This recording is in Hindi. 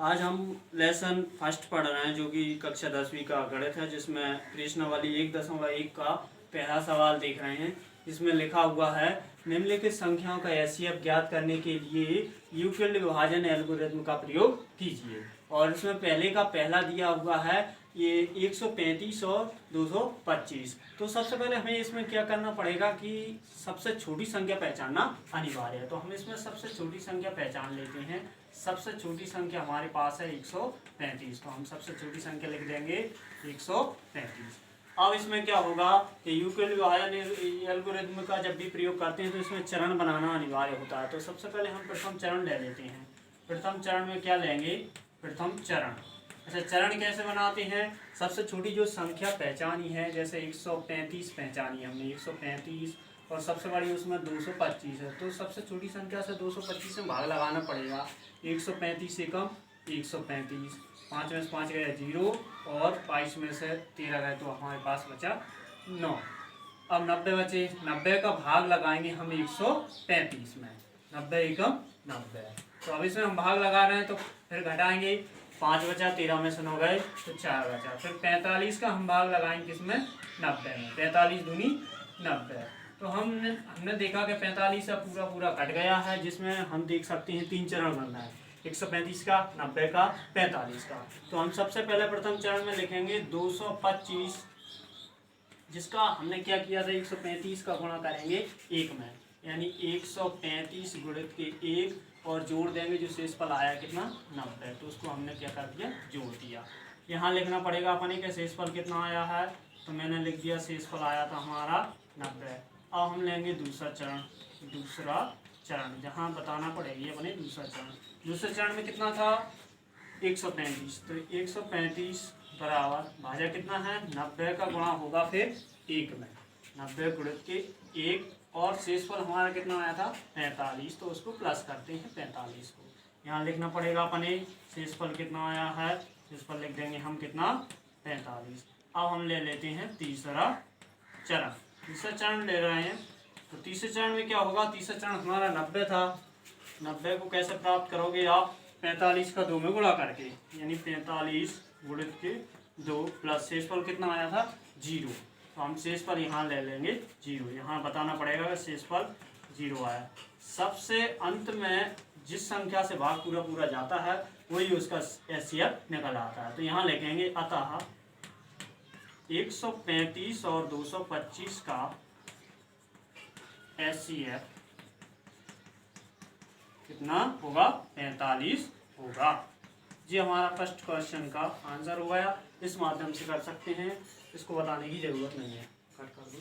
आज हम लेसन फर्स्ट पढ़ रहे हैं जो कि कक्षा 10वीं का गणित है, जिसमें प्रश्नावली 1.1 का पहला सवाल देख रहे हैं। इसमें लिखा हुआ है निम्नलिखित संख्याओं का एचसीएफ ज्ञात करने के लिए यूक्लिड विभाजन एल्गोरिथम का प्रयोग कीजिए। और इसमें पहले का पहला दिया हुआ है ये 135 और 225। तो सबसे पहले हमें इसमें क्या करना पड़ेगा कि सबसे छोटी संख्या पहचानना अनिवार्य है। तो हम इसमें सबसे छोटी संख्या पहचान लेते हैं। सबसे छोटी संख्या हमारे पास है 135, तो हम सबसे छोटी संख्या लिख देंगे 135। अब इसमें क्या होगा कि यूक्लिड विभाजन एल्गोरिथम का जब भी प्रयोग करते हैं तो इसमें चरण बनाना अनिवार्य होता है। तो सबसे पहले हम प्रथम चरण ले लेते हैं। प्रथम चरण में क्या लेंगे? प्रथम चरण। अच्छा, चरण कैसे बनाते हैं? सबसे छोटी जो संख्या पहचानी है, जैसे 135 पहचानी हमने 135, और सबसे बड़ी उसमें 225 है, तो सबसे छोटी संख्या से 225 में भाग लगाना पड़ेगा। 135 से कम 135, 5 में से 5 गया 0, और 22 में से 13 गए तो हमारे पास बचा 9। अब 90 बचे, 90 का भाग लगाएंगे हम 135 में, 90 एकम 90। तो अब इसमें हम भाग लगा रहे हैं तो फिर घटाएंगे, 5 बचा, 13 में से 9 गए तो 4 बचा। फिर 45 का हम भाग लगाएंगे किसमें? 90 में, 45 दूनी 90। तो हमने देखा कि 45 का पूरा कट गया है, जिसमें हम देख सकते हैं 3 चरण बन रहा है, 135 का, 90 का, 45 का। तो हम सबसे पहले प्रथम चरण में लिखेंगे 225, जिसका हमने क्या किया था, 135 का गुणा करेंगे 1 में, यानी 135 गुणित के 1, और जोड़ देंगे जो शेषफल आया कितना? 90। तो उसको हमने क्या कर दिया? जोड़ दिया। यहाँ लिखना पड़ेगा अपने के शेषफल कितना आया है, तो मैंने लिख दिया शेषफल आया था हमारा 90। अब हम लेंगे दूसरा चरण, जहाँ बताना पड़ेगी अपने दूसरा चरण। दूसरे चरण में कितना था? 135, तो 135 बराबर भाजा कितना है? 90 का गुणा होगा फिर 1 में, 90 गुणित के 1, और शेषफल हमारा कितना आया था? 45, तो उसको प्लस करते हैं 45 को। यहाँ लिखना पड़ेगा अपने शेषफल कितना आया है, शेषफल लिख देंगे हम कितना? 45। अब हम ले लेते हैं तीसरा चरण। तीसरा चरण ले रहे हैं, तो तीसरे चरण में क्या होगा? तीसरा चरण हमारा 90 था, 90 को कैसे प्राप्त करोगे आप? 45 का 2 में गुणा करके, यानी 45 गुणित के 2 प्लस शेषफल कितना आया था? 0। तो हम शेषफल यहाँ ले लेंगे 0, यहाँ बताना पड़ेगा कि शेषफल 0 आया। सबसे अंत में जिस संख्या से भाग पूरा जाता है वही उसका एचसीएफ निकल आता है। तो यहाँ लिखेंगे अतः 135 और 225 का एचसीएफ कितना होगा? 45 होगा। जी, हमारा फर्स्ट क्वेश्चन का आंसर हो गया। इस माध्यम से कर सकते हैं, इसको बताने की जरूरत नहीं है। कट कर दो।